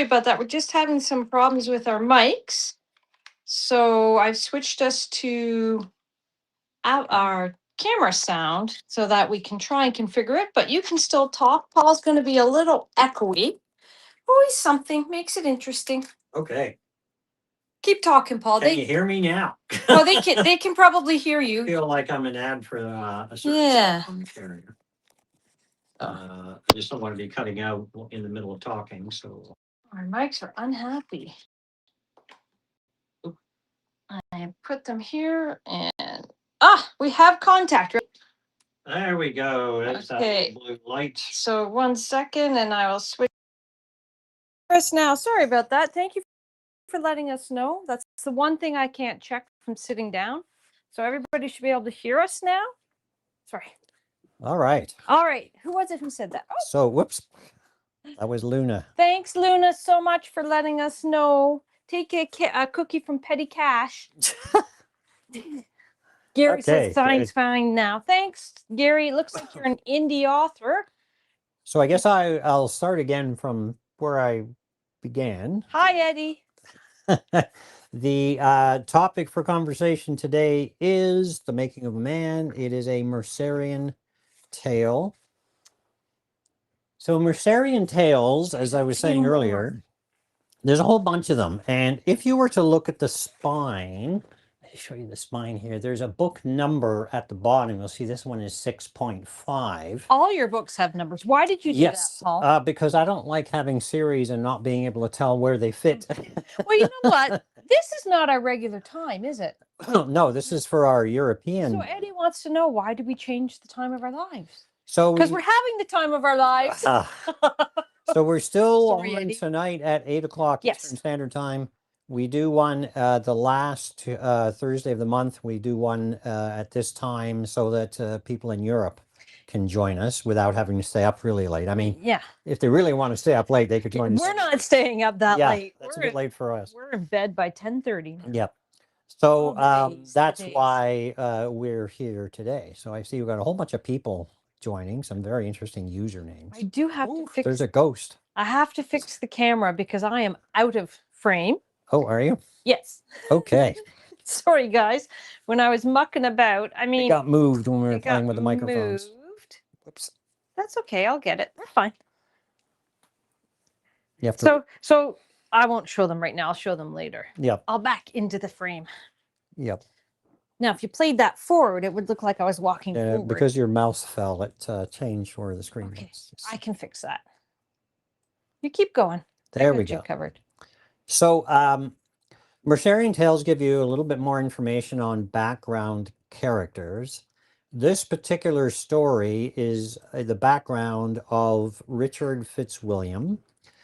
about that. We're just having some problems with our mics. So I've switched us to our camera sound so that we can try and configure it, but you can still talk. Paul's going to be a little echoey. Always something makes it interesting. Okay. Keep talking, Paul. Can you hear me now? Well, they can. They can probably hear you. I feel like I'm an ad for a certain Yeah. cell phone carrier. I just don't want to be cutting out in the middle of talking. So Our mics are unhappy. I put them here, and we have contact. there we go. There's Okay. that blue light. So 1 second, and I will switch. Chris, now, sorry about that. Thank you for letting us know. That's the one thing I can't check from sitting down. So everybody should be able to hear us now. Sorry. All right. All right. Who was it who said that? Oh. So, whoops. That was Luna. Thanks, Luna, so much for letting us know. Take a cookie from Petty Cash. Gary says sign's fine now. Thanks, Gary. It looks like you're an indie author. So I guess I'll start again from where I began. Hi, Eddie. The topic for conversation today is The Making of a Man. It is a Mercerian tale. So Mercerian tales, as I was saying earlier, there's a whole bunch of them. And if you were to look at the spine, I'll show you the spine here. There's a book number at the bottom. You'll see this one is 6.5. All your books have numbers. Why did you do that, Paul? Because I don't like having series and not being able to tell where they fit. Well, you know what? This is not our regular time, is it? No, this is for our European. So Eddie wants to know, why did we change the time of our lives? So because we're having the time of our lives. So we're still on tonight at 8 o'clock Eastern Standard Time. We do one the last Thursday of the month. We do one at this time so that people in Europe can join us without having to stay up really late. I mean, if they really want to stay up late, they could join us. We're not staying up that late. That's a bit late for us. We're in bed by 10:30. Yep. So that's why we're here today. So I see we've got a whole bunch of people joining, some very interesting usernames. I do have to fix. There's a ghost. I have to fix the camera because I am out of frame. Oh, are you? Yes. Okay. Sorry, guys. When I was mucking about, I mean, it got moved when we were playing with the microphones. Moved. Whoops. That's okay. I'll get it. We're fine. You have to... So I won't show them right now. I'll show them later. Yep. I'll back into the frame. Yep. Now, if you played that forward, it would look like I was walking forward. Because your mouse fell, it changed where the screen was. I can fix that. You keep going. There we go. Covered. So, Mercerian tales give you a little bit more information on background characters. This particular story is the background of Richard Fitzwilliam.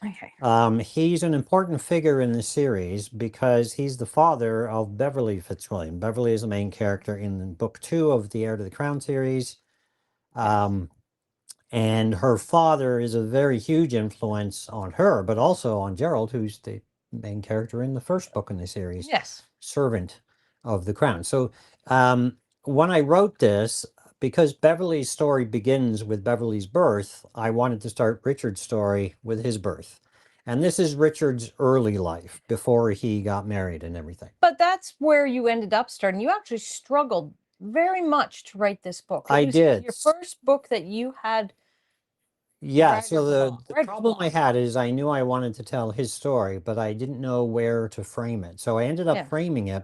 Okay. He's an important figure in the series because he's the father of Beverly Fitzwilliam. Beverly is the main character in book 2 of the Heir to the Crown series. And her father is a very huge influence on her, but also on Gerald, who's the main character in the first book in the series. Yes. Servant of the Crown. So when I wrote this, because Beverly's story begins with Beverly's birth, I wanted to start Richard's story with his birth. And this is Richard's early life before he got married and everything. But that's where you ended up starting. You actually struggled very much to write this book. I did. Your first book that you had. Yeah, so the problem I had is I knew I wanted to tell his story, but I didn't know where to frame it. So I ended up framing it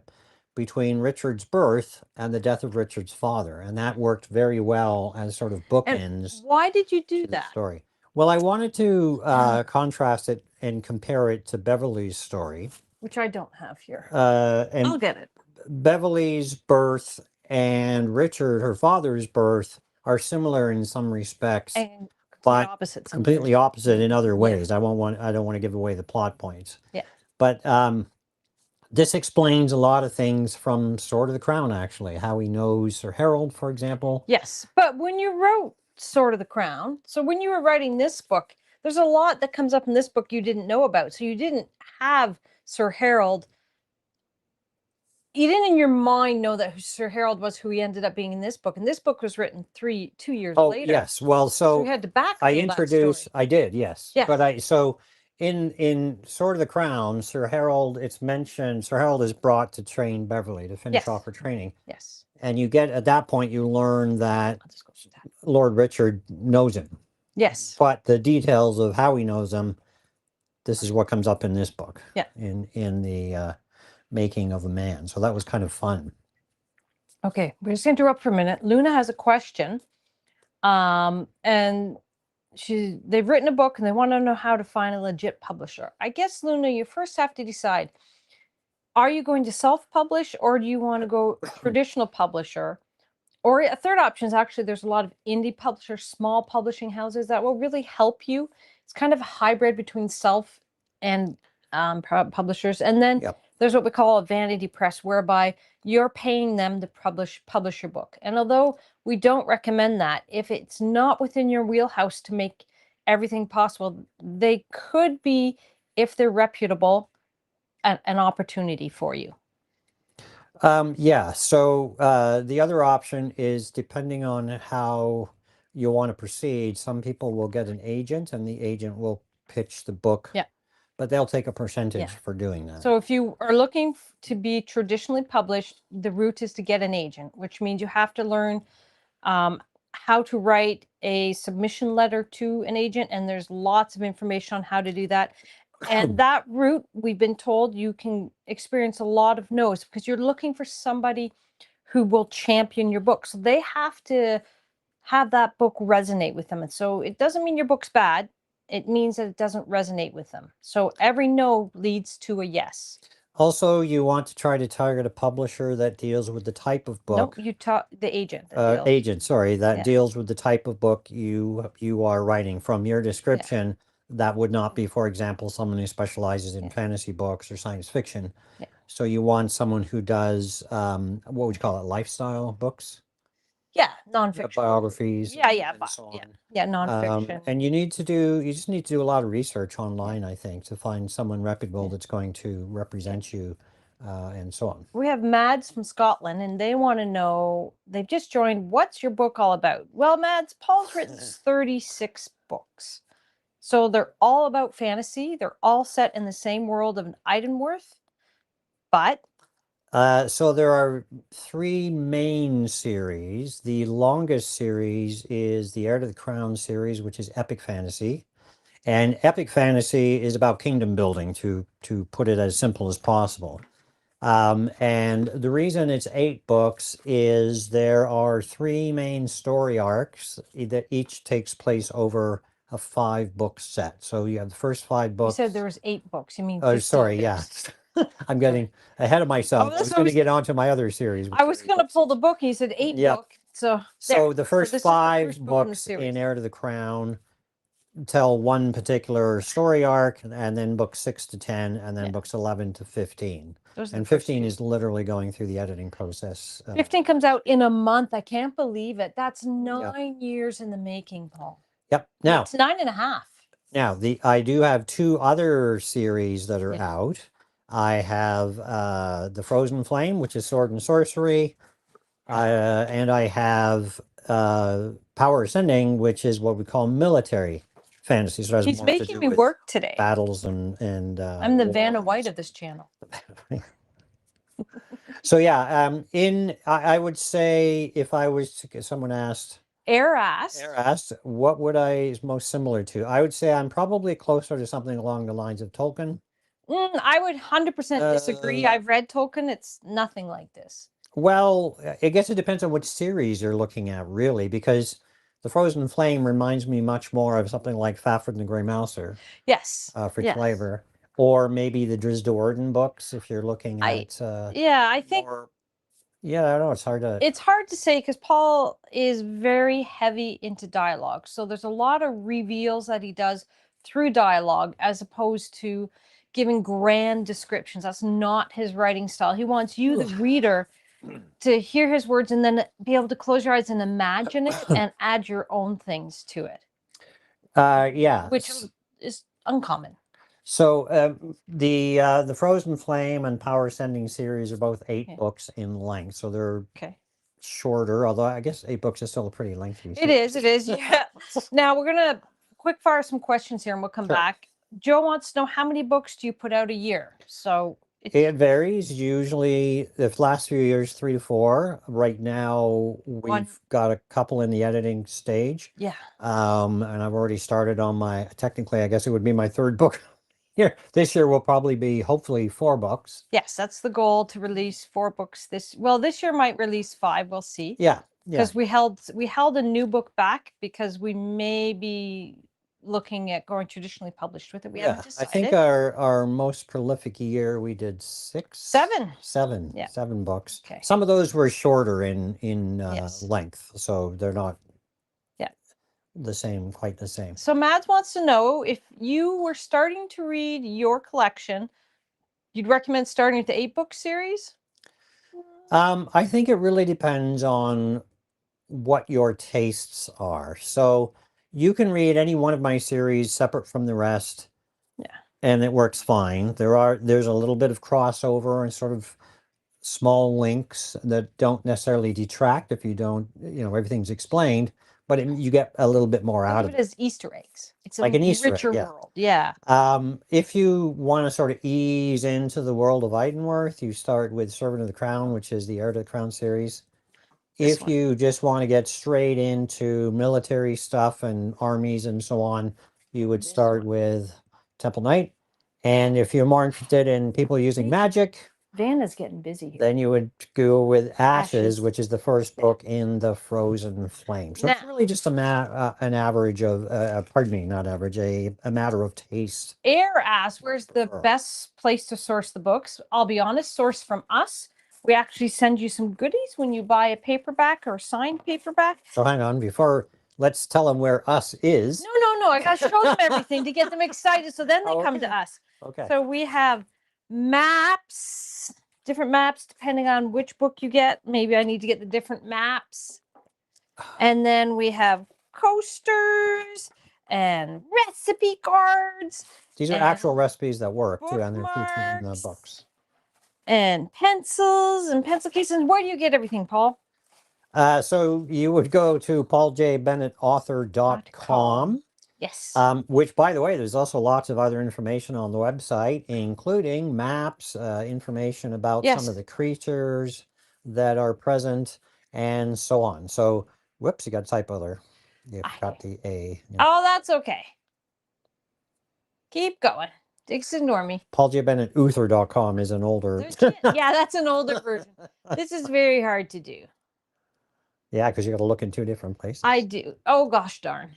between Richard's birth and the death of Richard's father. And that worked very well as sort of bookends. Why did you do that? Story. Well, I wanted to contrast it and compare it to Beverly's story. Which I don't have here. And I'll get it. Beverly's birth and Richard, her father's birth, are similar in some respects. And but completely opposite in other ways. I don't want to give away the plot points. Yeah. But this explains a lot of things from Sword of the Crown, actually. How he knows Sir Harold, for example. Yes. But when you wrote Sword of the Crown, so when you were writing this book, there's a lot that comes up in this book you didn't know about. So you didn't have Sir Harold. You didn't in your mind know that Sir Harold was who he ended up being in this book. And this book was written 2 years later. Oh, yes. Well, so you had to back. I did, yes. Yeah. But in Sword of the Crown, Sir Harold, it's mentioned Sir Harold is brought to train Beverly to finish off her training. Yes. And you get, at that point, you learn that I'll just go through that. Lord Richard knows him. Yes. But the details of how he knows him, this is what comes up in this book. Yeah. In the Making of a Man. So that was kind of fun. Okay, we're just going to interrupt for a minute. Luna has a question. And they've written a book and they want to know how to find a legit publisher. I guess, Luna, you first have to decide, are you going to self-publish or do you want to go traditional publisher? Or a third option is actually there's a lot of indie publishers, small publishing houses that will really help you. It's kind of a hybrid between self and publishers. And then there's what we call a vanity press, whereby you're paying them to publish your book. And although we don't recommend that, if it's not within your wheelhouse to make everything possible, they could be, if they're reputable, an opportunity for you. Yeah, so the other option is, depending on how you want to proceed, some people will get an agent and the agent will pitch the book. Yeah. But they'll take a percentage for doing that. So if you are looking to be traditionally published, the route is to get an agent, which means you have to learn how to write a submission letter to an agent. And there's lots of information on how to do that. And that route, we've been told, you can experience a lot of no's because you're looking for somebody who will champion your book. So they have to have that book resonate with them. And so it doesn't mean your book's bad. It means that it doesn't resonate with them. So every no leads to a yes. Also, you want to try to target a publisher that deals with the type of book. No, you talk the agent. Agent, sorry, that deals with the type of book you are writing. From your description, that would not be, for example, someone who specializes in fantasy books or science fiction. So you want someone who does, what would you call it, lifestyle books? Yeah, nonfiction. Biographies. Yeah, nonfiction. And you just need to do a lot of research online, I think, to find someone reputable that's going to represent you, and so on. We have Mads from Scotland, and they want to know, they've just joined, what's your book all about? Well, Mads, Paul's written 36 books. So they're all about fantasy. They're all set in the same world of Eiddenwerthe, but so there are 3 main series. The longest series is the Heir to the Crown series, which is epic fantasy. And epic fantasy is about kingdom building, to put it as simple as possible. And the reason it's 8 books is there are 3 main story arcs that each takes place over a 5-book set. So you have the first 5 books. You said there was 8 books. You mean? Oh, sorry, yeah. I'm getting ahead of myself. I was going to get onto my other series. I was going to pull the book. You said 8 book. So the first 5 books in Heir to the Crown tell one particular story arc, and then books 6 to 10, and then books 11 to 15. And 15 is literally going through the editing process. 15 comes out in a month. I can't believe it. That's 9 years in the making, Paul. Yep. Now it's 9.5. Now I do have 2 other series that are out. I have The Frozen Flame, which is sword and sorcery, and I have Power Ascending, which is what we call military fantasy. So he's making me work today. Battles and I'm the Vanna White of this channel. So yeah, I would say, if I was to get, someone asked. Air asked, what would I most similar to? I would say I'm probably closer to something along the lines of Tolkien. I would 100% disagree. I've read Tolkien. It's nothing like this. Well, I guess it depends on which series you're looking at, really, because The Frozen Flame reminds me much more of something like Fafhrd and the Grey Mouser. Yes. For flavor. Or maybe the Drizzt Do'Urden books, if you're looking at... I think... Yeah, I don't know. It's hard to say because Paul is very heavy into dialogue. So there's a lot of reveals that he does through dialogue as opposed to giving grand descriptions. That's not his writing style. He wants you, the reader, to hear his words and then be able to close your eyes and imagine it and add your own things to it. Which is uncommon. So the Frozen Flame and Power Ascending series are both 8 books in length. So they're shorter, although I guess 8 books is still a pretty lengthy series. It is, yeah. Now we're going to quick fire some questions here and we'll come back. Joe wants to know, how many books do you put out a year? So it varies. Usually, the last few years, 3 to 4. Right now, we've got a couple in the editing stage. Yeah. And I've already started on technically, I guess it would be my 3rd book here. This year will probably be hopefully 4 books. Yes, that's the goal, to release 4 books this year might release 5. We'll see. Yeah. Because we held a new book back because we may be looking at going traditionally published with it. We haven't decided. I think our most prolific year we did 7 books. Okay. Some of those were shorter in length, so they're not quite the same. So Mads wants to know, if you were starting to read your collection, you'd recommend starting with the 8-book series? I think it really depends on what your tastes are. So you can read any one of my series separate from the rest. Yeah. And it works fine. There's a little bit of crossover and sort of small links that don't necessarily detract if you don't, everything's explained, but you get a little bit more out of it. As Easter eggs. It's like an Easter egg, world. Yeah. If you want to sort of ease into the world of Eiddenwerthe, you start with Servant of the Crown, which is the Heir to the Crown series. If you just want to get straight into military stuff and armies and so on, you would start with Temple Knight. And if you're more interested in people using magic, Vanna's getting busy here. then you would go with Ashes, which is the first book in the Frozen Flame. So it's really just an average of, pardon me, not average, a matter of taste. Air asks, where's the best place to source the books? I'll be honest, source from us. We actually send you some goodies when you buy a paperback or a signed paperback. So hang on, let's tell them where us is. No. I got to show them everything to get them excited. So then they come to us. Okay. So we have maps, different maps, depending on which book you get. Maybe I need to get the different maps. And then we have coasters and recipe cards. These are actual recipes that work too, and they're featured in the books. And pencils and pencil cases. Where do you get everything, Paul? So you would go to pauljbennettauthor.com. Yes. Which, by the way, there's also lots of other information on the website, including maps, information about some of the creatures that are present, and so on. So, whoops, you got a typo there. You got the A. Yeah. Oh, that's okay. Keep going. Just ignore me. pauljbennettauthor.com is an older. Yeah, that's an older version. This is very hard to do. Yeah, because you got to look in 2 different places. I do. Oh, gosh darn.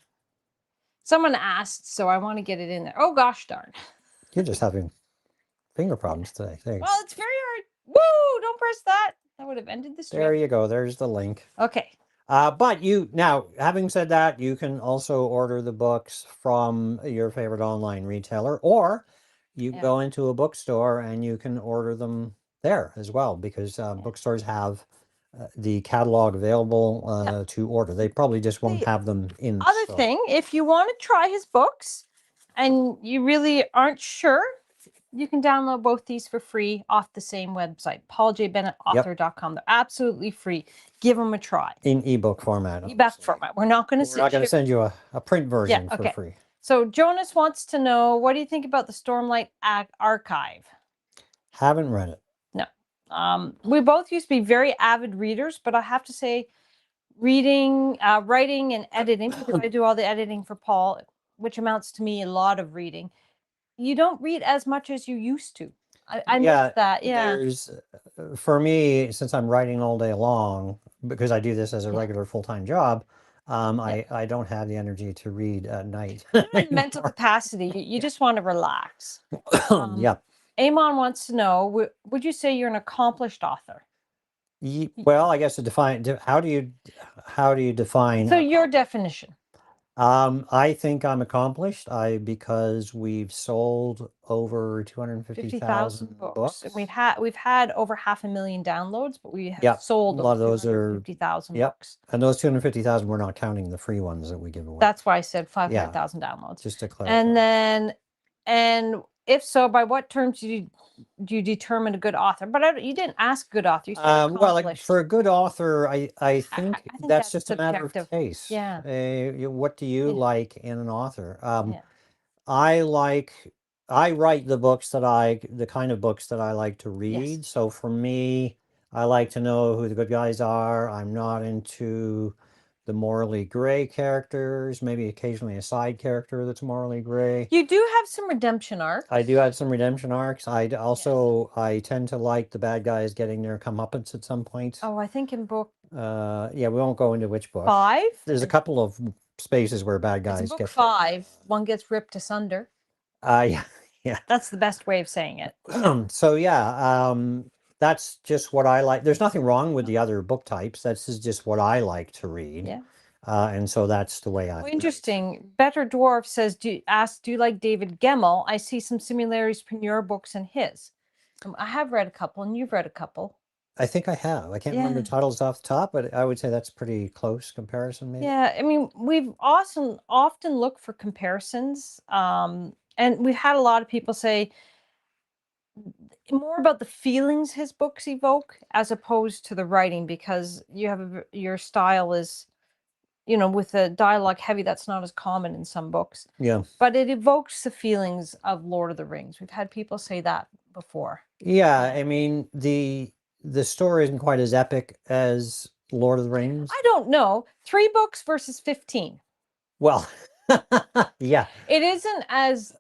Someone asked, so I want to get it in there. Oh, gosh darn. You're just having finger problems today. Thanks. Well, it's very hard. Woo! Don't press that. That would have ended the stream. There you go. There's the link. Okay. But now, having said that, you can also order the books from your favorite online retailer, or you go into a bookstore and you can order them there as well, because bookstores have the catalog available to order. They probably just won't have them in the other store. thing, if you want to try his books and you really aren't sure, you can download both these for free off the same website, pauljbennettauthor.com. They're absolutely free. Give them a try. In ebook format. Ebook format. We're not going to send you a print version for free. So Jonas wants to know, what do you think about the Stormlight Archive? Haven't read it. No. We both used to be very avid readers, but I have to say, reading, writing, and editing, because I do all the editing for Paul, which amounts to me a lot of reading. You don't read as much as you used to. I miss that. Yeah. For me, since I'm writing all day long, because I do this as a regular full-time job, I don't have the energy to read at night. Mental capacity. You just want to relax. Yeah. Amon wants to know, would you say you're an accomplished author? Well, I guess how do you define? So your definition. I think I'm accomplished. Because we've sold over 250,000 books. We've had over 500,000 downloads, but we have sold a lot of those are 50,000 books. And those 250,000, we're not counting the free ones that we give away. That's why I said 500,000 downloads. Just to clarify. And if so, by what terms do you determine a good author? But you didn't ask good author. You said well, for a good author, I think that's just a matter of taste. Yeah. What do you like in an author? I write the kind of books that I like to read. Yes. So for me, I like to know who the good guys are. I'm not into the morally gray characters, maybe occasionally a side character that's morally gray. You do have some redemption arcs. I do have some redemption arcs. I tend to like the bad guys getting their comeuppance at some point. Oh, I think in book Yeah, we won't go into which book. 5. There's a couple of spaces where bad It's guys book get 5. One gets ripped asunder. yeah, yeah. That's the best way of saying it. So yeah, that's just what I like. There's nothing wrong with the other book types. That's just what I like to read. Yeah. And so that's the way I Well, interesting. Better Dwarf says, do you like David Gemmell? I see some similarities between your books and his. I have read a couple, and you've read a couple. I think I have. I can't remember the titles off the top, but I would say that's pretty close comparison, maybe. Yeah, I mean, we've often looked for comparisons, and we've had a lot of people say more about the feelings his books evoke as opposed to the writing, because you have your style is, with the dialogue heavy, that's not as common in some books. Yeah. But it evokes the feelings of Lord of the Rings. We've had people say that before. Yeah, I mean, the story isn't quite as epic as Lord of the Rings. I don't know. 3 books versus 15. Well, yeah. It isn't as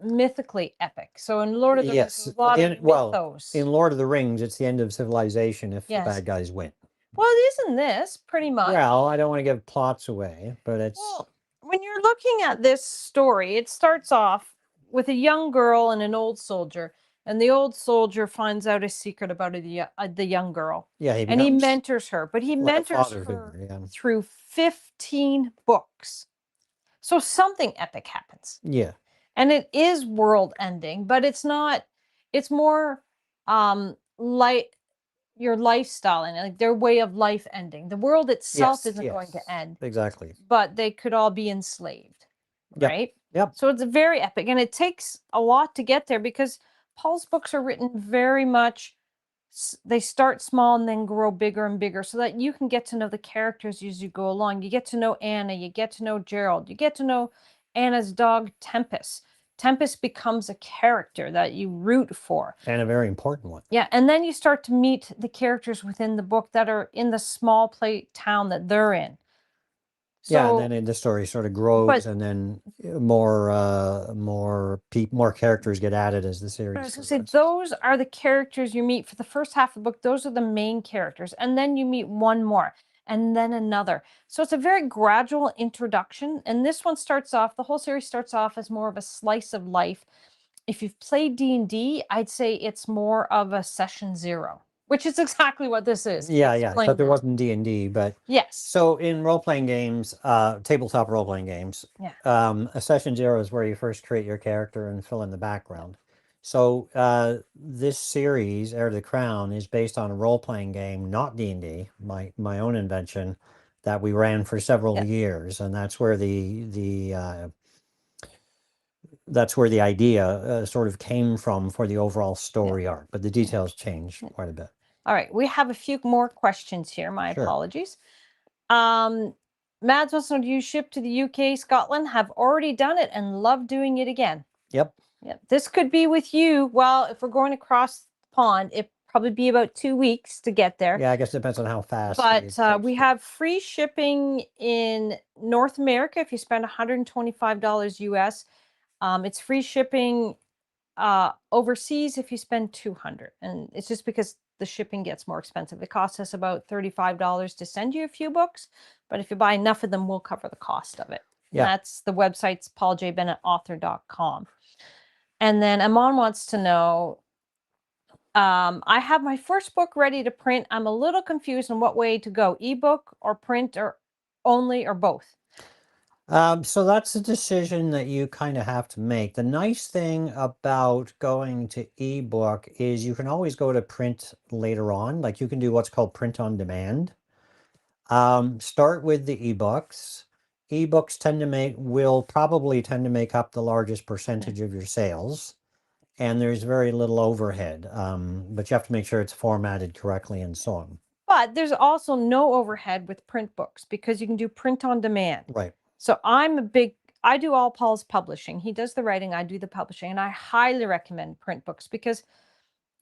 mythically epic. So in Lord of the Rings, there's a lot of mythos. In Lord of the Rings, it's the end of civilization if the bad guys win. Well, it isn't this, pretty much. Well, I don't want to give plots away, but it's... Well, when you're looking at this story, it starts off with a young girl and an old soldier. And the old soldier finds out a secret about the young girl. Yeah, and he mentors her. But he mentors her through 15 books. So something epic happens. Yeah. And it is world ending, but it's not. It's more like your lifestyle and like their way of life ending. The world itself isn't going to end. Exactly. But they could all be enslaved. Right? Yep. So it's very epic. And it takes a lot to get there because Paul's books are written very much, they start small and then grow bigger and bigger so that you can get to know the characters as you go along. You get to know Anna, you get to know Gerald, you get to know Anna's dog, Tempest. Tempest becomes a character that you root for. And a very important one. Yeah, and then you start to meet the characters within the book that are in the small town that they're in. So, and then the story sort of grows, and then more characters get added as the series. I was going to say, those are the characters you meet for the first half of the book. Those are the main characters, and then you meet one more, and then another. So it's a very gradual introduction, and this one starts off. The whole series starts off as more of a slice of life. If you've played D&D, I'd say it's more of a session 0. Which is exactly what this is. Yeah, except there wasn't D&D, but... Yes. So in role-playing games, tabletop role-playing games, a session 0 is where you first create your character and fill in the background. So this series, Heir to the Crown, is based on a role-playing game, not D&D, my own invention, that we ran for several years, and that's where the idea sort of came from for the overall story arc, but the details changed quite a bit. All right, we have a few more questions here. My apologies. Mads wants to know, do you ship to the UK, Scotland? Have already done it and love doing it again. Yep. This could be with you. Well, if we're going across the pond, it probably be about 2 weeks to get there. Yeah, I guess it depends on how fast. But we have free shipping in North America if you spend $125 US. It's free shipping overseas if you spend $200, and it's just because the shipping gets more expensive. It costs us about $35 to send you a few books, but if you buy enough of them, we'll cover the cost of it. Yeah. That's the website's pauljbennettauthor.com. And then Amon wants to know, I have my first book ready to print. I'm a little confused on what way to go, ebook or print or only or both. So that's a decision that you kind of have to make. The nice thing about going to ebook is you can always go to print later on. Like you can do what's called print on demand. Start with the ebooks. Ebooks will probably tend to make up the largest percentage of your sales. And there's very little overhead, but you have to make sure it's formatted correctly and so on. But there's also no overhead with print books because you can do print on demand. Right. So I'm a big I do all Paul's publishing. He does the writing, I do the publishing, and I highly recommend print books because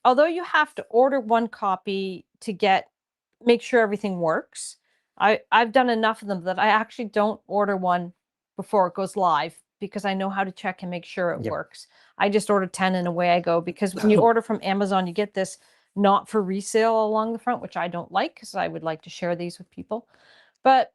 although you have to order one copy to make sure everything works, I've done enough of them that I actually don't order one before it goes live because I know how to check and make sure it works. I just order 10 and away I go, because when you order from Amazon, you get this not for resale along the front, which I don't like because I would like to share these with people. But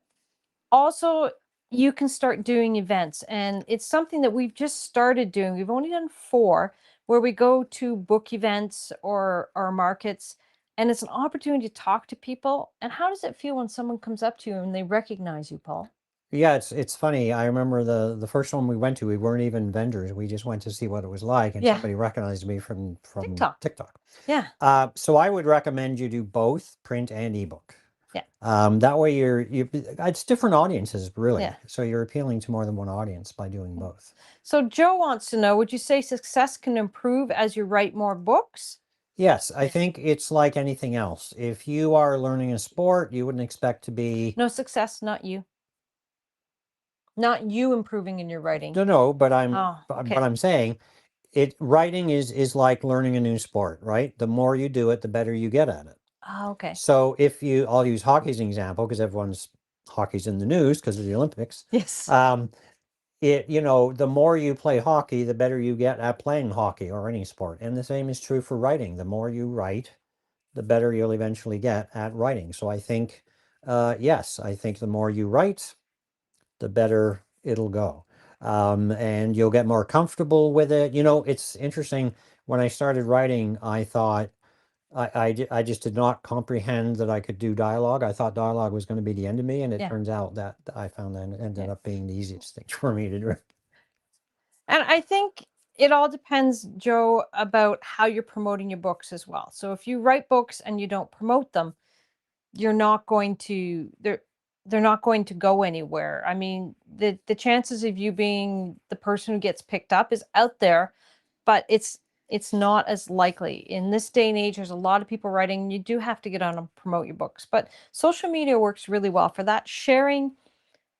also, you can start doing events, and it's something that we've just started doing. We've only done 4, where we go to book events or markets, and it's an opportunity to talk to people. And how does it feel when someone comes up to you and they recognize you, Paul? Yeah, it's funny. I remember the first one we went to, we weren't even vendors. We just went to see what it was like, and somebody recognized me from TikTok. Yeah. So I would recommend you do both print and ebook. Yeah. That way it's different audiences, really. Yeah. So you're appealing to more than one audience by doing both. So Joe wants to know, would you say success can improve as you write more books? Yes, I think it's like anything else. If you are learning a sport, you wouldn't expect to be. No, success, not you. Not you improving in your writing. No, but Oh, okay. but I'm saying writing is like learning a new sport, right? The more you do it, the better you get at it. Oh, okay. So I'll use hockey as an example because hockey's in the news because of the Olympics. Yes. The more you play hockey, the better you get at playing hockey or any sport. And the same is true for writing. The more you write, the better you'll eventually get at writing. So I think, yes, I think the more you write, the better it'll go. And you'll get more comfortable with it. It's interesting. When I started writing, I thought I just did not comprehend that I could do dialogue. I thought dialogue was going to be the end of me, and it turns out that I found that it ended up being the easiest thing for me to do. And I think it all depends, Joe, about how you're promoting your books as well. So if you write books and you don't promote them, you're not going to they're not going to go anywhere. I mean, the chances of you being the person who gets picked up is out there, but it's not as likely. In this day and age, there's a lot of people writing. You do have to get on and promote your books, but social media works really well for that. Sharing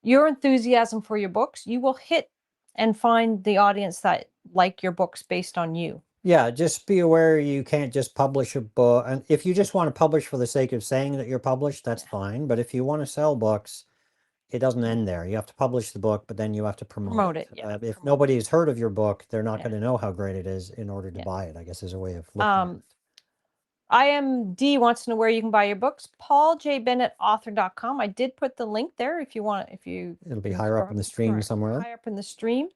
your enthusiasm for your books, you will hit and find the audience that like your books based on you. Yeah, just be aware you can't just publish a book. And if you just want to publish for the sake of saying that you're published, that's fine. But if you want to sell books, it doesn't end there. You have to publish the book, but then you have to promote it. If nobody has heard of your book, they're not going to know how great it is in order to buy it, I guess, is a way of looking at it. IMD wants to know where you can buy your books. PaulJBennettAuthor.com. I did put the link there if you want. It'll be higher up in the stream somewhere. Higher up in the stream.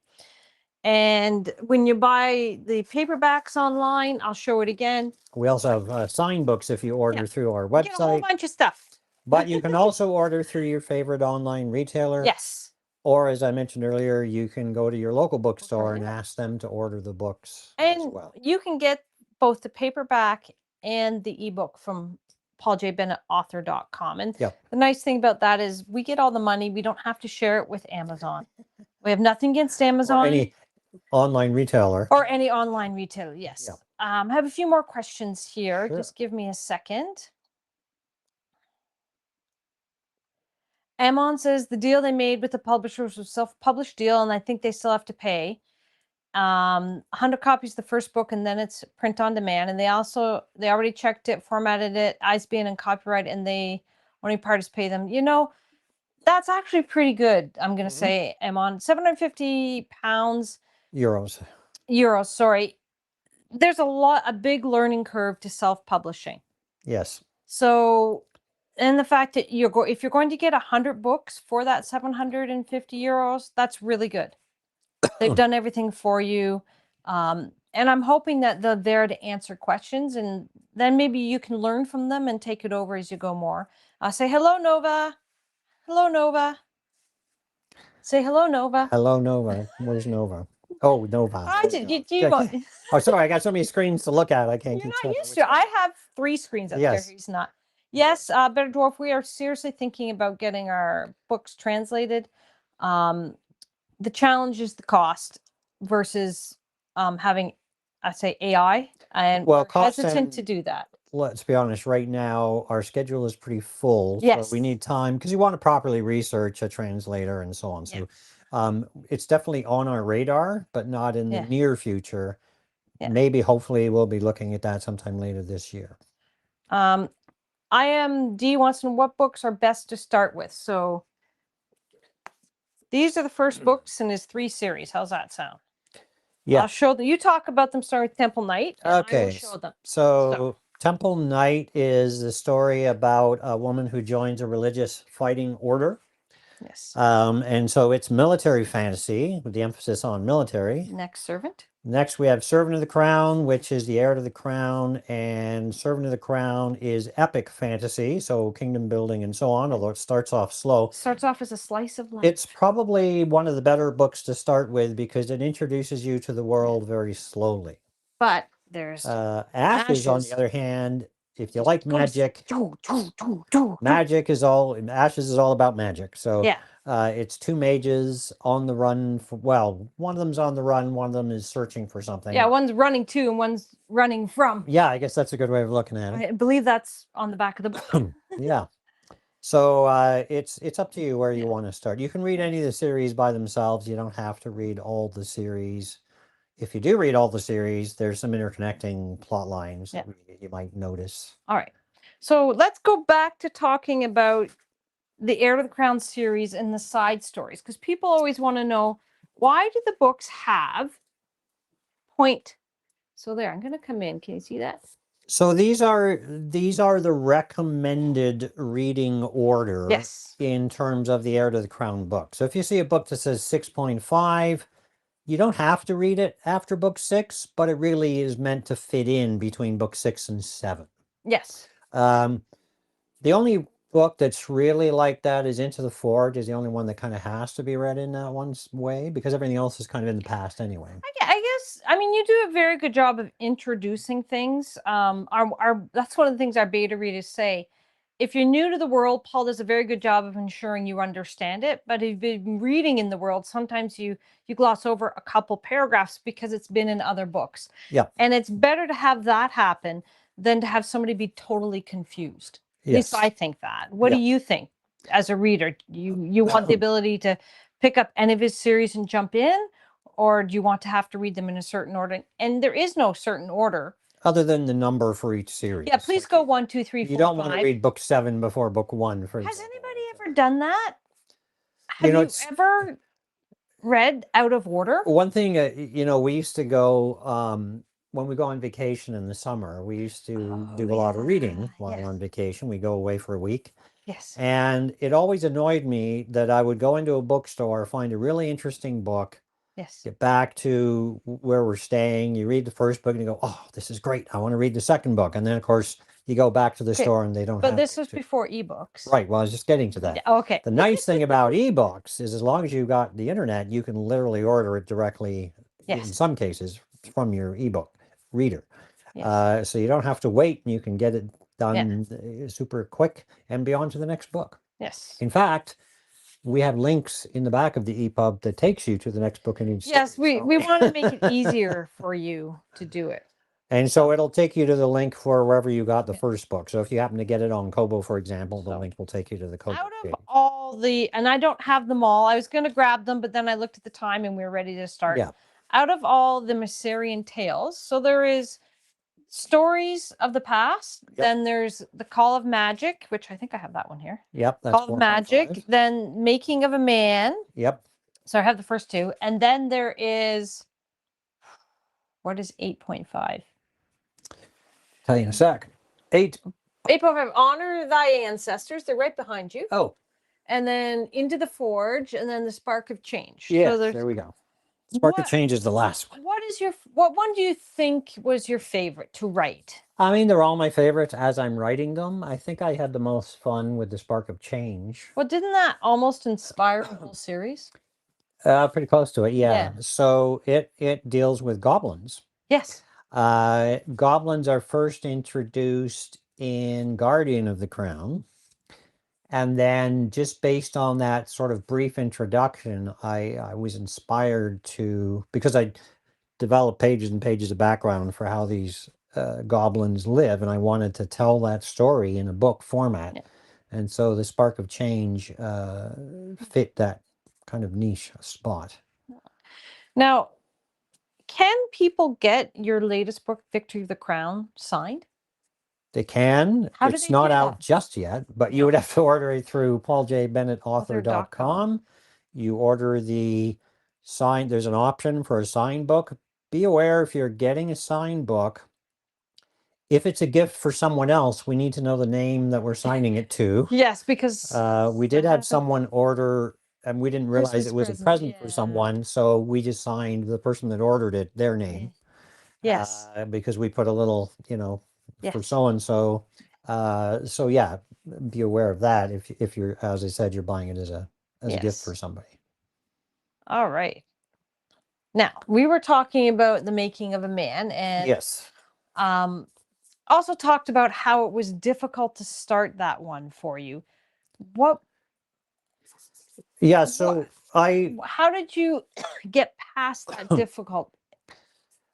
And when you buy the paperbacks online, I'll show it again. We also have signed books if you order through our website. You get a whole bunch of stuff. But you can also order through your favorite online retailer. Yes. Or, as I mentioned earlier, you can go to your local bookstore and ask them to order the books as well. You can get both the paperback and the ebook from PaulJBennettAuthor.com. And the nice thing about that is we get all the money. We don't have to share it with Amazon. We have nothing against Amazon. Or any online retailer. Or any online retailer, yes. I have a few more questions here. Sure. Just give me a second. Amon says the deal they made with the publishers was a self-published deal, and I think they still have to pay. 100 copies the first book, and then it's print on demand. And they already checked it, formatted it, ISBN and copyright, and they only part is pay them. That's actually pretty good. I'm going to say, Amon, 750 pounds. Euros, sorry. There's a big learning curve to self-publishing. Yes. So, and the fact that if you're going to get 100 books for that 750 euros, that's really good. They've done everything for you. And I'm hoping that they're there to answer questions, and then maybe you can learn from them and take it over as you go more. Say hello, Nova. Hello, Nova. Say hello, Nova. Hello, Nova. Where's Nova? Oh, Nova. Oh, sorry. I got so many screens to look at. I can't. You're not used to. I have 3 screens up there. He's not. Yes, Better Dwarf. We are seriously thinking about getting our books translated. The challenge is the cost versus having, I say, AI, and we're hesitant to do that. Let's be honest. Right now, our schedule is pretty full. Yes. So we need time because you want to properly research a translator and so on. So It's definitely on our radar, but not in the Yeah. near future. Yeah. Maybe, hopefully, we'll be looking at that sometime later this year. Dee wants to know what books are best to start with. So these are the first books in his 3 series. How's that sound? Yeah. I'll show them. You talk about them starting with Temple Knight, and I will show them. So Temple Knight is the story about a woman who joins a religious fighting order. Yes. And so it's military fantasy with the emphasis on military. Next, Servant. Next, we have Servant of the Crown, which is the heir to the crown, and Servant of the Crown is epic fantasy, so kingdom building and so on, although it starts off slow. Starts off as a slice of life. It's probably one of the better books to start with because it introduces you to the world very slowly. But there's Ashes, on the other hand, if you like magic, Ashes is all about magic. So yeah. It's 2 mages on the run. Well, one of them's on the run, one of them is searching for something. Yeah, one's running to and one's running from. Yeah, I guess that's a good way of looking at it. I believe that's on the back of the book. Yeah. So it's up to you where you want to start. You can read any of the series by themselves. You don't have to read all the series. If you do read all the series, there's some interconnecting plot lines that you might notice. All right. So let's go back to talking about the Heir to the Crown series and the side stories, because people always want to know, why do the books have point? So there, I'm going to come in. Can you see that? So these are the recommended reading order. Yes. In terms of the Heir to the Crown book. So if you see a book that says 6.5, you don't have to read it after book 6, but it really is meant to fit in between book 6 and 7. Yes. The only book that's really like that is Into the Forge, is the only one that kind of has to be read in that one way, because everything else is kind of in the past anyway. I guess, I mean, you do a very good job of introducing things. That's one of the things our beta readers say. If you're new to the world, Paul does a very good job of ensuring you understand it. But if you've been reading in the world, sometimes you gloss over a couple paragraphs because it's been in other books. Yeah. And it's better to have that happen than to have somebody be totally confused. At least I think that. What do you think as a reader? You want the ability to pick up any of his series and jump in? Or do you want to have to read them in a certain order? And there is no certain order. Other than the number for each series. Yeah, please go 1, 2, 3, 4, 5. You don't want to read book 7 before book 1, for example. Has anybody ever done that? Have you ever read out of order? One thing, we used to go, when we go on vacation in the summer, we used to do a lot of reading while on vacation. We go away for a week. Yes. And it always annoyed me that I would go into a bookstore, find a really interesting book. Yes. Get back to where we're staying. You read the first book and you go, oh, this is great. I want to read the second book. And then, of course, you go back to the store and they don't have. But this was before ebooks. Right. Well, I was just getting to that. Okay. The nice thing about ebooks is, as long as you've got the internet, you can literally order it directly, in some cases, from your ebook reader. Yes. So you don't have to wait, and you can get it done super quick and be on to the next book. Yes. In fact, we have links in the back of the EPUB that takes you to the next book in each series. Yes, we want to make it easier for you to do it. And so it'll take you to the link for wherever you got the first book. So if you happen to get it on Kobo, for example, the link will take you to the Kobo Out of page. all the, and I don't have them all, I was going to grab them, but then I looked at the time and we were ready to start. Yeah. Out of all the Myssarian tales, so there is Stories of the Past, then there's The Call of Magic, which I think I have that one here. Yep. That's Call of Magic, then Making of a Man. Yep. So I have the first 2. And then there is, what is 8.5? Tell you in a sec. 8.5, Honor Thy Ancestors. They're right behind you. Oh. And then Into the Forge, and then The Spark of Change. Yeah, so there we go. Spark of Change is the last one. What one do you think was your favorite to write? I mean, they're all my favorites as I'm writing them. I think I had the most fun with The Spark of Change. Well, didn't that almost inspire the whole series? Pretty close to it, yeah. So it deals with goblins. Yes. Goblins are first introduced in Guardian of the Crown. And then, just based on that sort of brief introduction, I was inspired to, because I developed pages and pages of background for how these goblins live, and I wanted to tell that story in a book format. And so the Spark of Change fit that kind of niche spot. Now, can people get your latest book, Victory of the Crown, signed? They can. How do It's they not do out that? just yet, but you would have to order it through pauljbennettauthor.com. You order the sign. There's an option for a signed book. Be aware if you're getting a signed book, if it's a gift for someone else, we need to know the name that we're signing it to. Yes, because We did have someone order, and we didn't realize Christmas it was a present, present for yeah. someone, so we just signed the person that ordered it, their name. Yes. Because we put a little, for Yes. so and so. So yeah, be aware of that if you're, as I said, you're buying it as a gift for Yes. somebody. All right. Now, we were talking about the making of a man, and Yes. also talked about how it was difficult to start that one for you. Yeah, so how did you get past that difficult?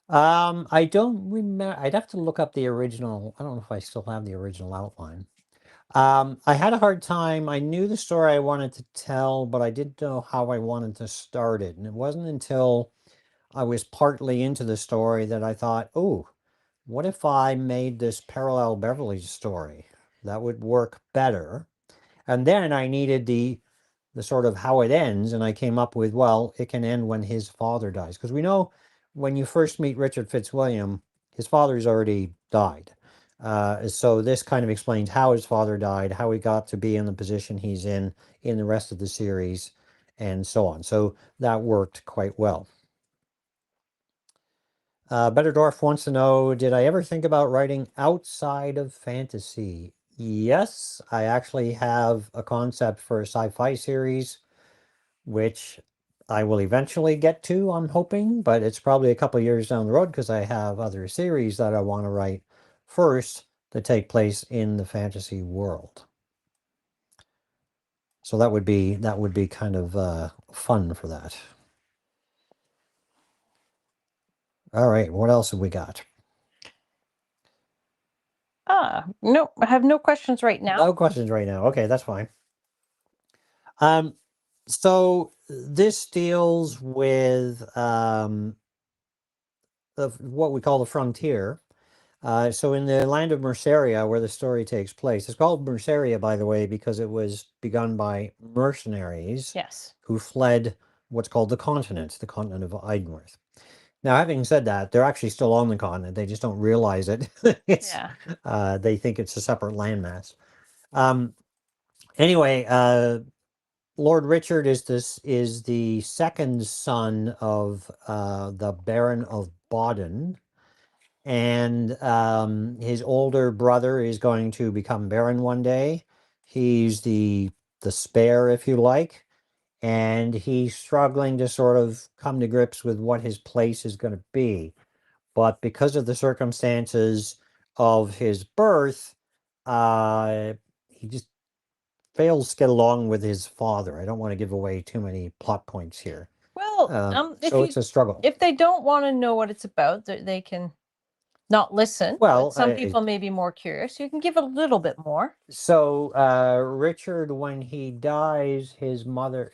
I don't remember. I'd have to look up the original. I don't know if I still have the original outline. I had a hard time. I knew the story I wanted to tell, but I didn't know how I wanted to start it. And it wasn't until I was partly into the story that I thought, oh, what if I made this parallel Beverly story? That would work better. And then I needed the sort of how it ends, and I came up with, well, it can end when his father dies. Because we know when you first meet Richard Fitzwilliam, his father's already died. So this kind of explains how his father died, how he got to be in the position he's in the rest of the series, and so on. So that worked quite well. Betterdorf wants to know, did I ever think about writing outside of fantasy? Yes, I actually have a concept for a sci-fi series, which I will eventually get to, I'm hoping, but it's probably a couple years down the road because I have other series that I want to write first that take place in the fantasy world. So that would be kind of fun for that. All right, what else have we got? No, I have no questions right now. No questions right now. Okay, that's fine. So this deals with what we call the frontier. So in the land of Merceria, where the story takes place, it's called Merceria, by the way, because it was begun by mercenaries who fled what's called the continent of Eiddenwerthe. Now, having said that, they're actually still on the continent. They just don't realize it. They think it's a separate landmass. Anyway, Lord Richard is the second son of the Baron of Baden, and his older brother is going to become Baron one day. He's the spare, if you like, and he's struggling to sort of come to grips with what his place is going to be. But because of the circumstances of his birth, he just fails to get along with his father. I don't want to give away too many plot points here. Well, so it's a struggle. If they don't want to know what it's about, they can not listen. Well, some people may be more curious. You can give a little bit more. So Richard, when he dies, his mother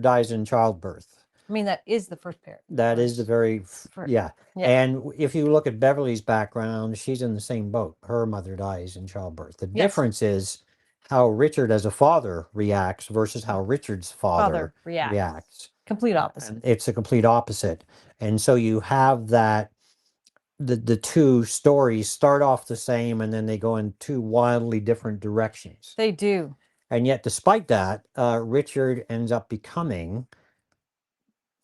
dies in childbirth. I mean, that is the first pair. That is the very yeah. And if you look at Beverly's background, she's in the same boat. Her mother dies in childbirth. The difference is how Richard as a father reacts versus how Richard's father reacts. Complete opposite. It's a complete opposite. And so you have that the two stories start off the same and then they go in two wildly different directions. They do. And yet, despite that, Richard ends up becoming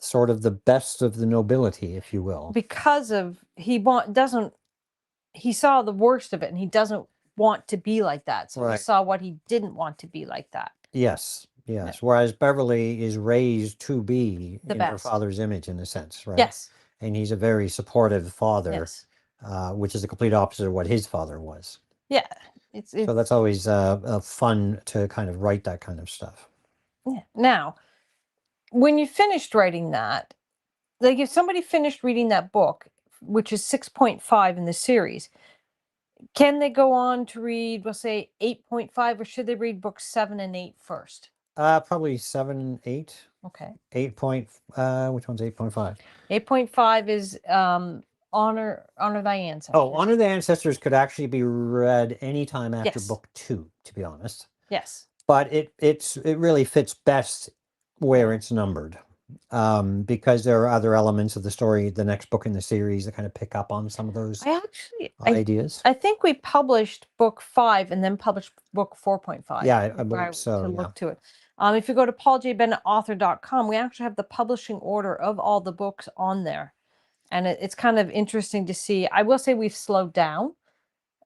sort of the best of the nobility, if you will. Because of he saw the worst of it and he doesn't want to be like that. So he saw what he didn't want to be like that. Yes. Whereas Beverly is raised to be in her father's image, in a sense, right? Yes. And he's a very supportive father, which is the complete opposite of what his father was. Yeah. So that's always fun to kind of write that kind of stuff. Yeah. Now, when you finished writing that, like if somebody finished reading that book, which is 6.5 in the series, can they go on to read, we'll say 8.5, or should they read books 7 and 8 first? Probably 7, 8. Okay. 8 point, which one's 8.5? 8.5 is honor thy ancestors. Oh, Honor the Ancestors could actually be read anytime after Yes. book 2, to be honest. Yes. But it really fits best where Yeah. it's numbered. Because there are other elements of the story, the next book in the series, that kind of pick up on some of those ideas. I think we published book 5 and then published book 4.5. Yeah, I believe so. To look to it. If you go to pauljbennettauthor.com, we actually have the publishing order of all the books on there. And it's kind of interesting to see. I will say we've slowed down.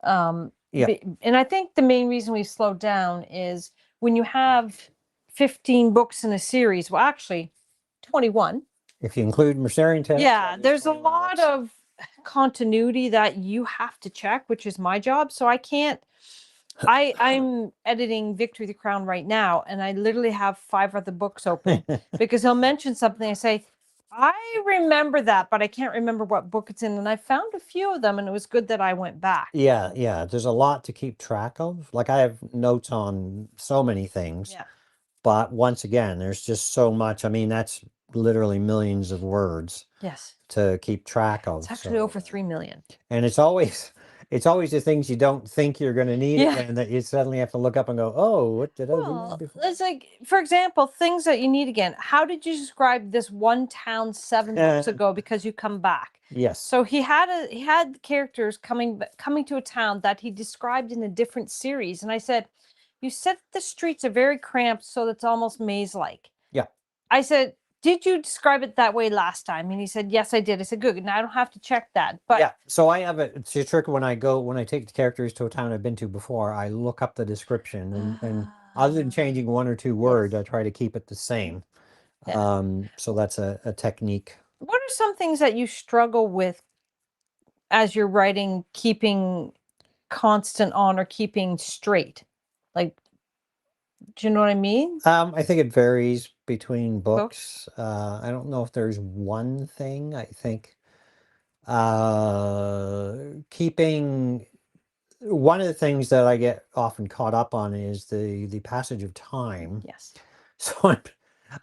And I think the main reason we've slowed down is when you have 15 books in a series, well, actually 21. If you include Mercerian Tales. Yeah, there's a lot of continuity that you have to check, which is my job. So I can't, I'm editing Victory the Crown right now, and I literally have 5 other books open because he'll mention something. I say, I remember that, but I can't remember what book it's in. And I found a few of them, and it was good that I went back. Yeah, yeah. There's a lot to keep track of. Like I have notes on so many things. Yeah. But once again, there's just so much. I mean, that's literally millions of words. Yes. To keep track of. It's actually over 3 million. And it's always the things you don't think you're going to need again that you suddenly have to look up and go, oh, what did I do before? It's like, for example, things that you need again. How did you describe this one town 7 books ago because you come back? Yes. So he had characters coming to a town that he described in a different series. And I said, you said the streets are very cramped, so that's almost maze-like. Yeah. I said, did you describe it that way last time? And he said, yes, I did. I said, good. Now I don't have to check that. But yeah, so I have it's a trick when I take the characters to a town I've been to before, I look up the description and other than changing 1 or 2 words, I try to keep it the same. Yeah. So that's a technique. What are some things that you struggle with as you're writing, keeping constant on or keeping straight? Like, do you know what I mean? I think it varies between books. I don't know if there's one thing. I think keeping one of the things that I get often caught up on is the passage of time. Yes. So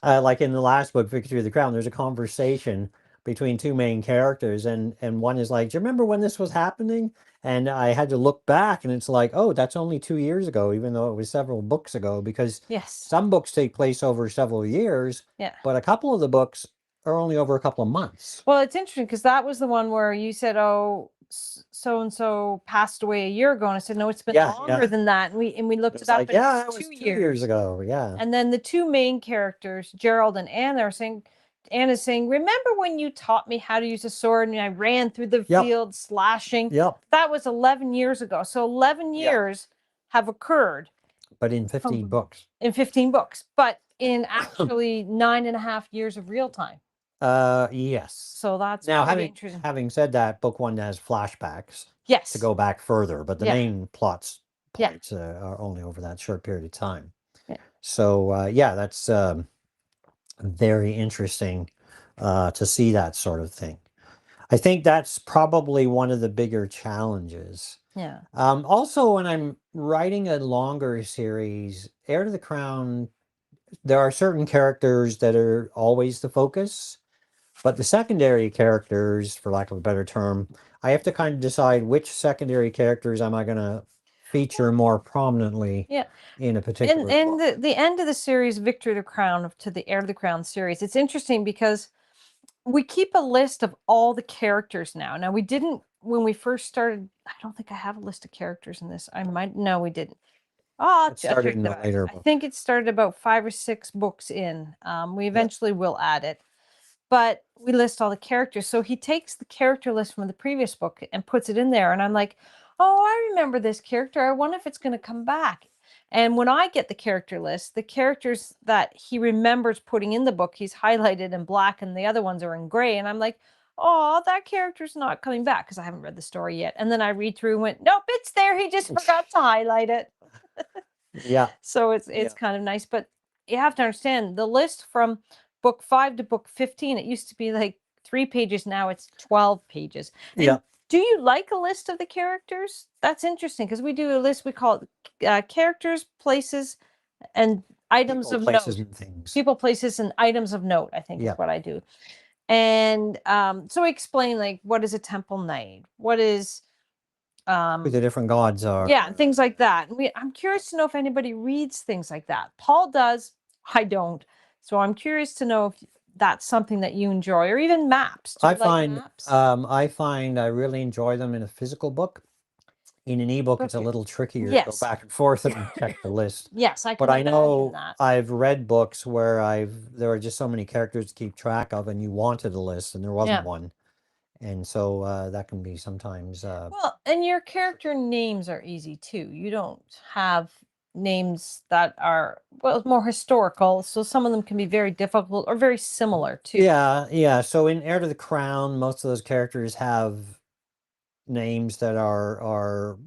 like in the last book, Victory of the Crown, there's a conversation between 2 main characters, and one is like, do you remember when this was happening? And I had to look back, and it's like, oh, that's only 2 years ago, even though it was several books ago, because some books take place over several years, but a couple of the books are only over a couple of months. Well, it's interesting because that was the one where you said, oh, so-and-so passed away a year ago. And I said, no, it's been longer than that. And we looked it up. Like, yeah, it was 2 years ago. Yeah. And then the 2 main characters, Gerald and Anna, are saying, Anna's saying, remember when you taught me how to use a sword and I ran through the field slashing? Yep. That was 11 years ago. So 11 years have occurred. But in 15 books. In 15 books. But in actually 9.5 years of real time. Yes. So that's now interesting. Having said that, book 1 has flashbacks. Yes. To go back further, but the main points are only over that short period of time. Yeah. So that's very interesting to see that sort of thing. I think that's probably one of the bigger challenges. Yeah. Also, when I'm writing a longer series, Heir to the Crown, there are certain characters that are always the focus, but the secondary characters, for lack of a better term, I have to kind of decide which secondary characters am I going to feature more prominently in a particular book. And the end of the series, Victory of the Crown, to the Heir to the Crown series, it's interesting because we keep a list of all the characters now. Now, we didn't, when we first started, I don't think I have a list of characters in this. No, we didn't. Oh, I think it started about 5 or 6 books in. We eventually will add it. But we list all the characters. So he takes the character list from the previous book and puts it in there. And I'm like, oh, I remember this character. I wonder if it's going to come back. And when I get the character list, the characters that he remembers putting in the book, he's highlighted in black and the other ones are in gray. And I'm like, oh, that character's not coming back because I haven't read the story yet. And then I read through and went, nope, it's there. He just forgot to highlight it. Yeah. So it's kind of nice. But you have to understand the list from book 5 to book 15, it used to be like 3 pages. Now it's 12 pages. And do you like a list of the characters? That's interesting because we do a list. We call it characters, places, and items People, of places, note. and things. People, places, and items of note, I think Yeah. is what I do. And so I explain like what is a temple knight? What is Who the different gods are. yeah, and things like that. And I'm curious to know if anybody reads things like that. Paul does, I don't. So I'm curious to know if that's something that you enjoy, or even maps. Do you like maps? I find I really enjoy them in a physical book. In an ebook, it's a Okay. little trickier to go Yes. back and forth and check the list. Yes, I can But I imagine know that. I've read books where there are just so many characters to keep track of, and you wanted a list and there wasn't Yeah. one. And so that can be sometimes Well, and your character names are easy too. You don't have names that are, well, more historical, so some of them can be very difficult or very similar too. yeah. So in Heir to the Crown, most of those characters have names that are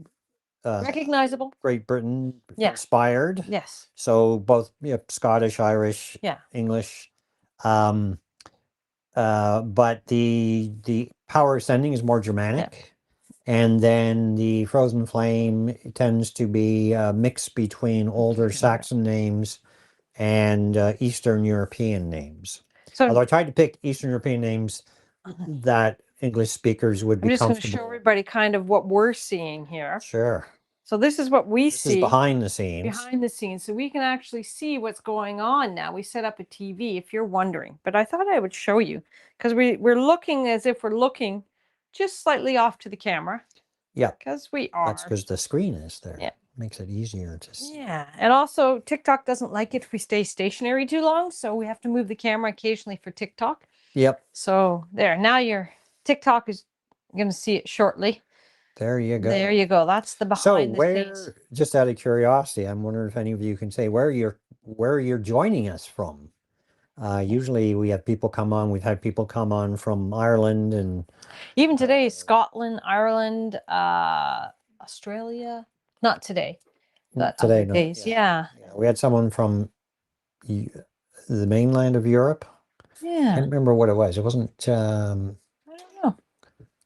Recognizable. Great Britain Yeah. inspired. Yes. So both Scottish, Irish, Yeah. English. But the Power Ascending is more Germanic. And then the Frozen Flame tends to be a mix between older Saxon names and Eastern European names. So Although I tried to pick Eastern European names that English speakers would I'm be just going to comfortable. show everybody kind of what we're seeing here. Sure. So this is what we This see is behind the scenes. behind the scenes. So we can actually see what's going on now. We set up a TV if you're wondering, but I thought I would show you because we're looking as if we're looking just slightly off to the camera. Yeah. Because we are. That's because the screen is there. Yeah. Makes it easier to see. Yeah. And also TikTok doesn't like it if we stay stationary too long. So we have to move the camera occasionally for TikTok. Yep. So there, now your TikTok is going to see it shortly. There you go. There you go. That's the behind the scenes. Just out of curiosity, I'm wondering if any of you can say where you're joining us from. Usually we have people come on. We've had people come on from Ireland and even today, Scotland, Ireland, Australia. Not today, but today, other days. Yeah. We had someone from the mainland of Europe. Yeah. Can't remember what it was. It wasn't I don't know.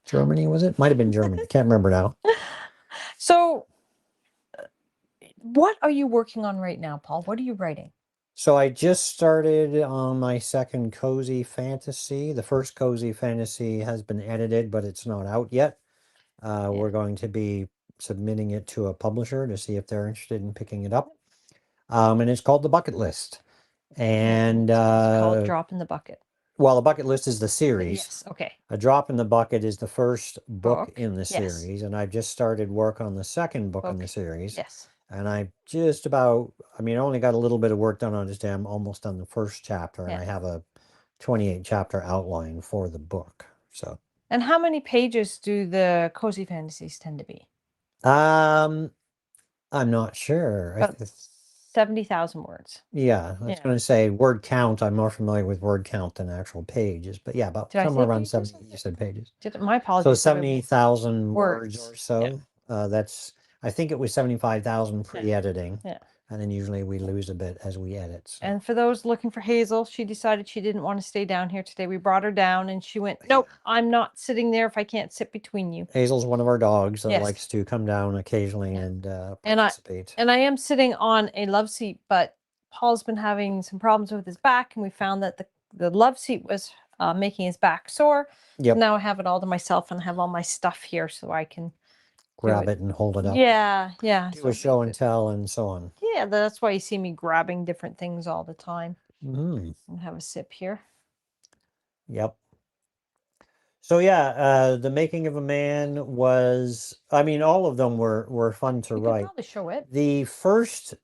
Germany, was it? Might have been Germany. Can't remember now. So what are you working on right now, Paul? What are you writing? So I just started on my second cozy fantasy. The first cozy fantasy has been edited, but it's not out yet. We're going to be submitting it to a publisher to see if they're interested in picking it up. And it's called The Bucket List. And it's called Drop in the Bucket. Well, The Bucket List is the series. Yes, okay. A Drop in the Bucket is the first book in the series, and I've just started work on the second book in the series. Yes. And I just about, I only got a little bit of work done on it. I'm almost done the first chapter, and I have a 28 chapter outline for the book. So. And how many pages do the cozy fantasies tend to be? I'm not sure. About 70,000 words. Yeah, I was going to say word count. I'm more familiar with word count than actual pages, but yeah, about somewhere around 70. You said pages. My apologies. So 70,000 words or so. Yeah. I think it was 75,000 pre-editing. Yeah. And then usually we lose a bit as we edit. So. And for those looking for Hazel, she decided she didn't want to stay down here today. We brought her down and she went, nope, I'm not sitting there if I can't sit between you. Hazel's one of our dogs that likes to come down occasionally and participate. And I am sitting on a love seat, but Paul's been having some problems with his back, and we found that the love seat was making his back sore. Yep. So now I have it all to myself and I have all my stuff here so I can grab it and hold it up. Yeah, yeah. Do a show and tell and so on. Yeah, that's why you see me grabbing different things all the time. Mm-hmm. And have a sip here. Yep. So yeah, The Making of a Man was, all of them were fun to write. You could probably show it. The first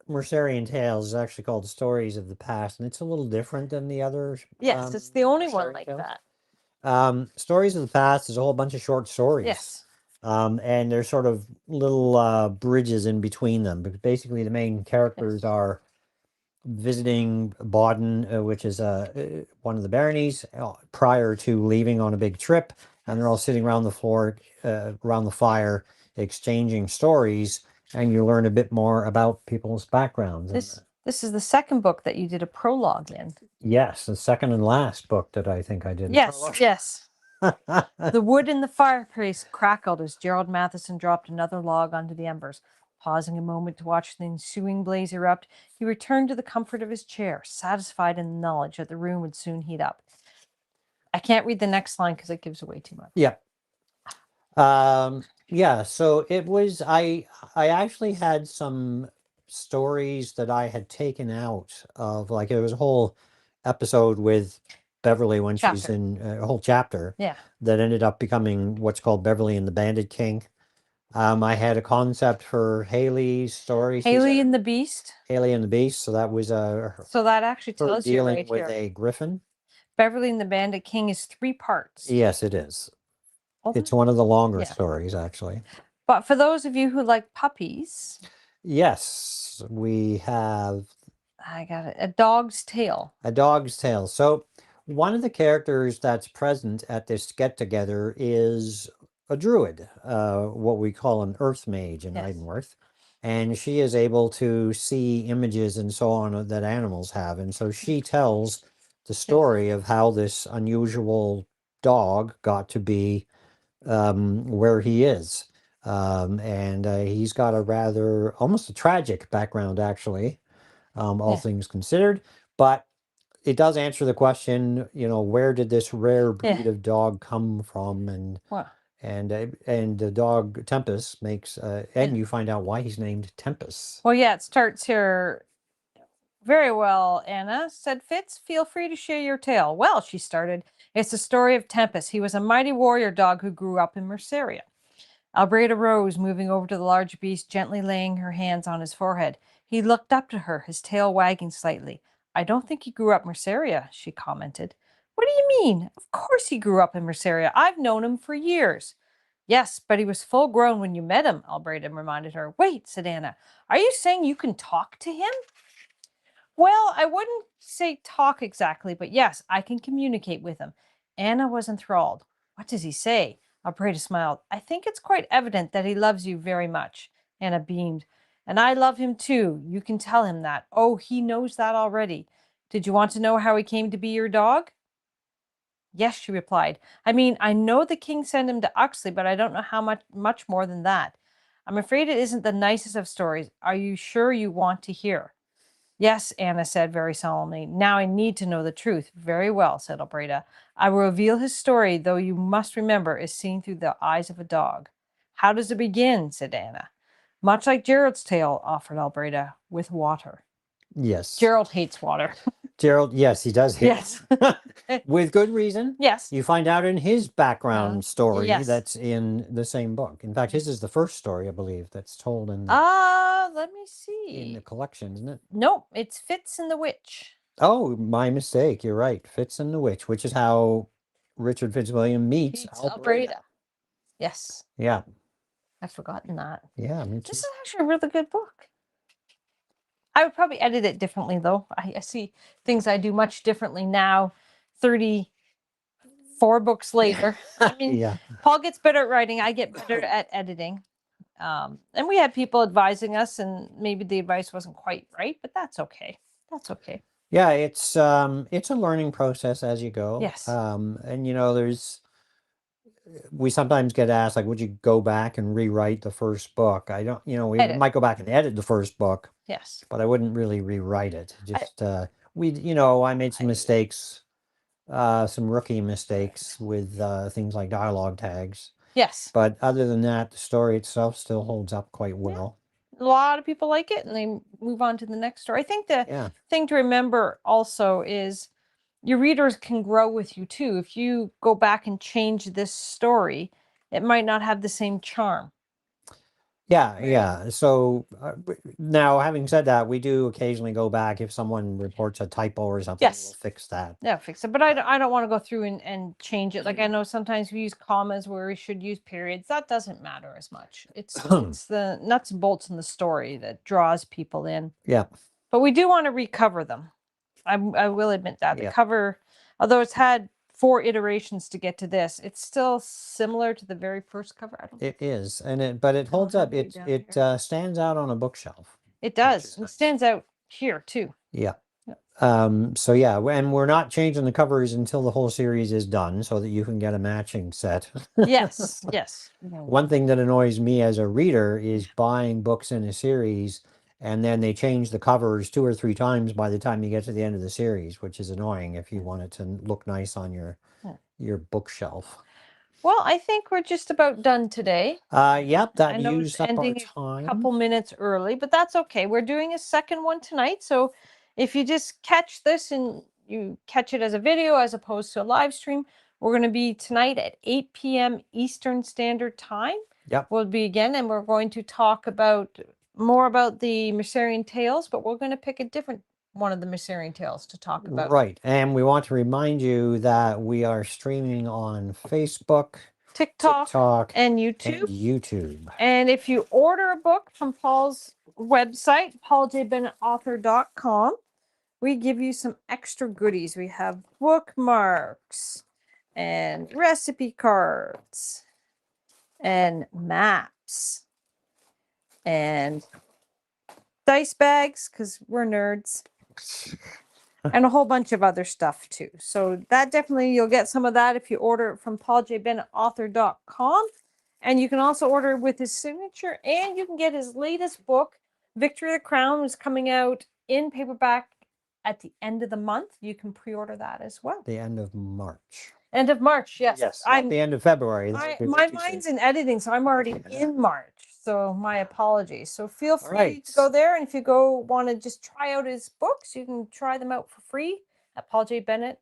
Mercerian Tales is actually called Stories of the Past, and it's a little different than the others. Yes, it's the only one like that. Stories of the Past is a whole bunch of short stories. Yes. And there's sort of little bridges in between them. But basically, the main characters are visiting Baden, which is one of the baronies, prior to leaving on a big trip, and they're all sitting around the floor, around the fire, exchanging stories, and you learn a bit more about people's backgrounds. This is the second book that you did a prologue in. Yes, the second and last book that I think I did. Yes, yes. The wood in the fireplace crackled as Gerald Matheson dropped another log onto the embers. Pausing a moment to watch the ensuing blaze erupt, he returned to the comfort of his chair, satisfied in the knowledge that the room would soon heat up. I can't read the next line because it gives away too much. Yeah. Yeah, so it was, I actually had some stories that I had taken out of, like, there was a whole episode with Beverly when she's Chapter. in a whole chapter Yeah. that ended up becoming what's called Beverly and the Bandit King. I had a concept for Haley's story. Haley and the Beast. Haley and the Beast. So that was So that actually her tells you dealing right with here. a griffin. Beverly and the Bandit King is 3 parts. Yes, it is. Although- It's one of the longer Yeah. stories, actually. But for those of you who like puppies, Yes, we have I got it. A Dog's Tale. A Dog's Tale. So one of the characters that's present at this get together is a druid, what we call an earth mage in Yes. Eiddenwerthe. And she is able to see images and so on that animals have. And so she tells the story of how this unusual dog got to be where he is. And he's got a rather almost a tragic background, actually, all Yeah. things considered. But it does answer the question, where did this rare breed Yeah. of dog come from? And Wow. and the dog Tempest makes, and Yeah. you find out why he's named Tempest. Well, yeah, it starts here. Very well, Anna, said Fitz. Feel free to share your tale. Well, she started, it's the story of Tempest. He was a mighty warrior dog who grew up in Merceria. Albreda rose, moving over to the large beast, gently laying her hands on his forehead. He looked up to her, his tail wagging slightly. I don't think he grew up in Merceria, she commented. What do you mean? Of course he grew up in Merceria. I've known him for years. Yes, but he was full grown when you met him, Albreda reminded her. Wait, said Anna. Are you saying you can talk to him? Well, I wouldn't say talk exactly, but yes, I can communicate with him. Anna was enthralled. What does he say? Albreda smiled. I think it's quite evident that he loves you very much. Anna beamed. And I love him too. You can tell him that. Oh, he knows that already. Did you want to know how he came to be your dog? Yes, she replied. I mean, I know the king sent him to Uxley, but I don't know how much more than that. I'm afraid it isn't the nicest of stories. Are you sure you want to hear? Yes, Anna said very solemnly. Now I need to know the truth. Very well, said Albreda. I will reveal his story, though you must remember is seen through the eyes of a dog. How does it begin? Said Anna. Much like Gerald's tale, offered Albreda, with water. Yes. Gerald hates water. Gerald, yes, he does hate Yes. with good reason. Yes. You find out in his background story yes. that's in the same book. In fact, his is the first story, I believe, that's told in the, Let me see. in the collection, isn't it? Nope, it's Fitz and the Witch. Oh, my mistake. You're right. Fitz and the Witch, which is how Richard Fitzwilliam meets Albreda. Yes. Yeah. I've forgotten that. Yeah, me too. This is actually a really good book. I would probably edit it differently, though. I see things I do much differently now, 34 books later. I mean, Yeah. Paul gets better at writing. I get better at editing. And we had people advising us, and maybe the advice wasn't quite right, but that's okay. That's okay. Yeah, it's a learning process as you go. Yes. And we sometimes get asked, like, would you go back and rewrite the first book? I don't, we Edit. might go back and edit the first book. Yes. But I wouldn't really rewrite it. Just I made some mistakes, some rookie mistakes with things like dialogue tags. Yes. But other than that, the story itself still holds up quite well. A lot of people like it and they move on to the next story. I think the thing to remember also is your readers can grow with you too. If you go back and change this story, it might not have the same charm. Yeah, yeah. So now, having said that, we do occasionally go back if someone reports a typo or something. Yes. We'll fix that. Yeah, fix it. But I don't want to go through and change it. Like I know sometimes we use commas where we should use periods. That doesn't matter as much. It's the nuts and bolts in the story that draws people in. Yeah. But we do want to recover them. I will admit that. The cover, although it's had 4 iterations to get to this, it's still similar to the very first cover. It is, but it holds up. It stands out on a bookshelf. It does. It stands out here too. Yeah. So yeah, and we're not changing the covers until the whole series is done so that you can get a matching set. Yes, yes. One thing that annoys me as a reader is buying books in a series and then they change the covers 2 or 3 times by the time you get to the end of the series, which is annoying if you want it to look nice on your bookshelf. Well, I think we're just about done today. Yep, I that know it's used up our ending a time. couple minutes early, but that's okay. We're doing a second one tonight. So if you just catch this and you catch it as a video as opposed to a live stream, we're going to be tonight at 8 p.m. Eastern Standard Time. Yep. We'll be again, and we're going to talk more about the Mycerian Tales, but we're going to pick a different one of the Mycerian Tales to talk about. Right. And we want to remind you that we are streaming on Facebook, TikTok and YouTube. And if you order a book from Paul's website, pauljbennettauthor.com, we give you some extra goodies. We have bookmarks and recipe cards and maps and dice bags because we're nerds. And a whole bunch of other stuff too. So that definitely, you'll get some of that if you order it from pauljbennettauthor.com. And you can also order with his signature, and you can get his latest book, Victory of the Crown, is coming out in paperback at the end of the month. You can pre-order that as well. The end of March. End of March, yes. Yes, not the end of February. My mind's in editing, so I'm already in March. So my apologies. So feel free to go there. And if you want to just try out his books, you can try them out for free at pauljbennettauthor.com.